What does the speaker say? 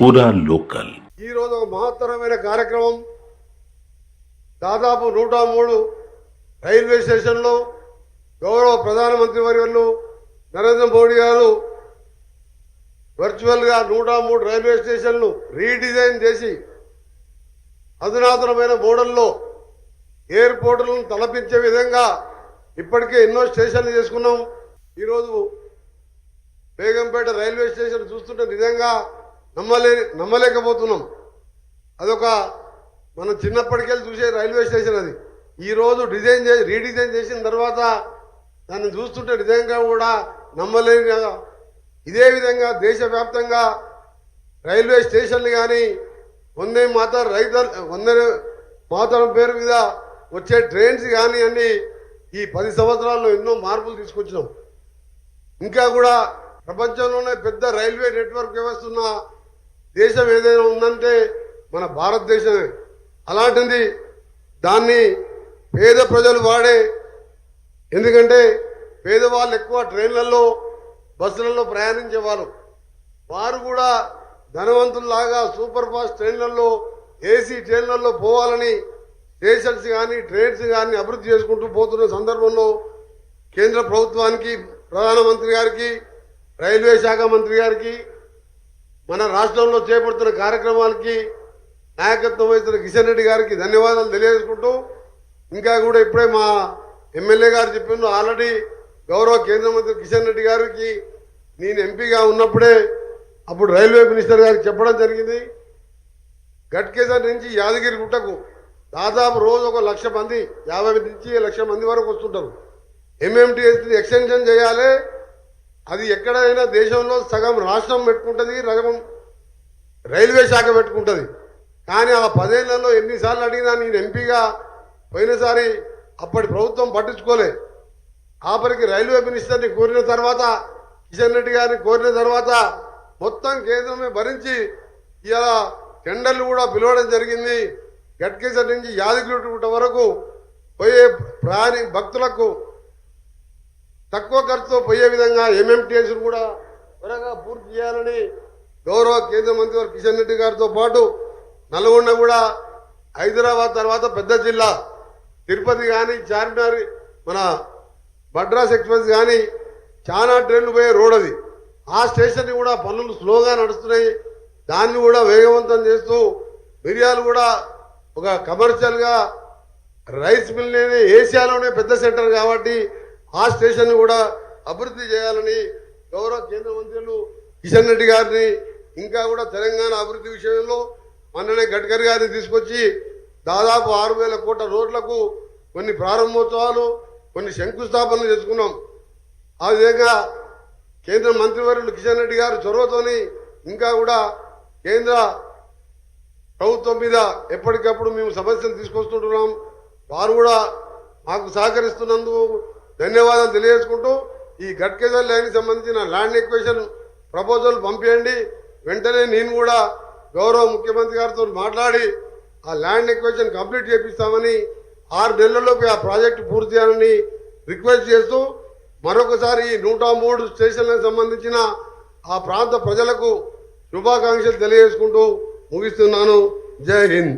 పూరా లోకల్. ఈరోజు ఒక మహత్తరమైన కార్యక్రమం. దాదాపు 103 రైల్వే స్టేషన్లో గౌరవ ప్రధానమంత్రి వర్యులు నరేంద్ర మోడీ గారు వర్చువల్గా 103 రైల్వే స్టేషన్లు రీడిజైన్ చేసి అధునాతనమైన మోడల్లో ఎయిర్పోర్టులను తలపించే విధంగా ఇప్పటికే ఎన్నో స్టేషన్లు చేసుకున్నాం. ఈరోజు బేగంపేట రైల్వే స్టేషన్ చూస్తుంటే నిజంగా నమ్మలేకపోతున్నాం. అదొక మనం చిన్నప్పటికెళ్ళి చూసే రైల్వే స్టేషన్ అది. ఈరోజు రీడిజైన్ చేసిన తర్వాత దాన్ని చూస్తుంటే నిజంగా కూడా నమ్మలేని కదా. ఇదే విధంగా దేశవ్యాప్తంగా రైల్వే స్టేషన్లు కానీ వందే మాతరం పేరు మీద వచ్చే ట్రైన్స్ కానీ అన్ని ఈ 10 సంవత్సరాల్లో ఎన్నో మార్పులు తీసుకొచ్చినాం. ఇంకా కూడా ప్రపంచంలోనే పెద్ద రైల్వే నెట్వర్క్ వ్యవస్థ ఉన్న దేశం ఏదైనా ఉందంటే మన భారతదేశమే. అలాంటిది దాన్ని పేద ప్రజలు వాడే, ఎందుకంటే పేదవాళ్ళు ఎక్కువ ట్రైన్లలో బస్సులలో ప్రయాణించేవారు. వారు కూడా ధనవంతుల్లాగా సూపర్ ఫాస్ట్ ట్రైన్లలో ఏసీ ట్రైన్లలో పోవాలని స్టేషన్స్ కానీ ట్రైన్స్ కానీ అభివృద్ధి చేసుకుంటూ పోతున్న సందర్భంలో కేంద్ర ప్రభుత్వానికి, ప్రధానమంత్రి గారికి, రైల్వే శాఖ మంత్రి గారికి, మన రాష్ట్రంలో చేపడుతున్న కార్యక్రమాలకి నాయకత్వం వహిస్తున్న కిషన్ రెడ్డి గారికి ధన్యవాదాలు తెలియజేసుకుంటూ, ఇంకా కూడా ఇప్పుడే మా ఎమ్మెల్యే గారు చెప్పిండు, ఆల్రెడీ గౌరవ కేంద్ర మంత్రి కిషన్ రెడ్డి గారికి నేను ఎంపీగా ఉన్నప్పుడే అప్పుడు రైల్వే మినిస్టర్ గారికి చెప్పడం జరిగింది. గట్కేసర్ నుంచి యాదగిరి గుట్టకు దాదాపు రోజు 1,00,000 మంది, 50 నుంచి 1,00,000 మంది వరకు వస్తుంటారు. ఎంఎంటీఎస్ ఎక్స్టెన్షన్ చేయాలి. అది ఎక్కడైనా దేశంలో సగం రాష్ట్రం పెట్టుకుంటుంది, సగం రైల్వే శాఖ పెట్టుకుంటుంది. కానీ ఆ 10 ఏళ్లలో ఎన్నిసార్లు అడిగినా నేను ఎంపీగా పోయినసారి అప్పటి ప్రభుత్వం పట్టించుకోలే. ఆఖరికి రైల్వే మినిస్టర్ని కోరిన తర్వాత, కిషన్ రెడ్డి గారిని కోరిన తర్వాత మొత్తం కేంద్రమే భరించి ఇలా టెండర్లు కూడా పిలవడం జరిగింది. గట్కేసర్ నుంచి యాదగిరిగుట్ట వరకు పోయే భక్తులకు తక్కువ ఖర్చుతో పోయే విధంగా ఎంఎంటీఎస్ కూడా త్వరగా పూర్తి చేయాలని గౌరవ కేంద్ర మంత్రి గారు కిషన్ రెడ్డి గారితో పాటు నల్గొండ కూడా హైదరాబాద్ తర్వాత పెద్ద జిల్లా తిరుపతి కానీ చార్మినార్ మన మద్రాస్ ఎక్స్ప్రెస్ కానీ చాలా ట్రైన్లు పోయే రోడ్ అది. ఆ స్టేషన్ని కూడా పనులు స్లోగా నడుస్తున్నాయి. దాన్ని కూడా వేగవంతం చేస్తూ మిరియాలు కూడా ఒక కమర్షియల్గా రైస్ మిల్ ఏషియాలోనే పెద్ద సెంటర్ కాబట్టి ఆ స్టేషన్ కూడా అభివృద్ధి చేయాలని గౌరవ కేంద్ర మంత్రులు కిషన్ రెడ్డి గారిని, ఇంకా కూడా తెలంగాణ అభివృద్ధి విషయంలో మొన్ననే గడ్కరీ గారిని తీసుకొచ్చి దాదాపు 6,000 కోట్ల రోడ్లకు కొన్ని ప్రారంభోత్సవాలు, కొన్ని శంకుస్థాపనలు చేసుకున్నాం. ఆ విధంగా కేంద్ర మంత్రివర్యులు కిషన్ రెడ్డి గారు చొరవతోని ఇంకా కూడా కేంద్ర ప్రభుత్వం మీద ఎప్పటికప్పుడు మేము సమస్యలు తీసుకొస్తుంటున్నాం. వారు కూడా మాకు సహకరిస్తున్నందుకు ధన్యవాదాలు తెలియజేసుకుంటూ, ఈ గట్కేసర్ లైన్కి సంబంధించిన ల్యాండ్ ఎక్వేషన్ ప్రపోజల్ పంపించండి. వెంటనే నేను కూడా గౌరవ ముఖ్యమంత్రి గారితో మాట్లాడి ఆ ల్యాండ్ ఎక్వేషన్ కంప్లీట్ చేపిస్తామని, 6 నెలల్లోపు ఆ ప్రాజెక్టు పూర్తి చేయాలని రిక్వెస్ట్ చేస్తూ, మరొకసారి ఈ 103 స్టేషన్లకు సంబంధించిన ఆ ప్రాంత ప్రజలకు శుభాకాంక్షలు తెలియజేసుకుంటూ ముగిస్తున్నాను. జై హింద్.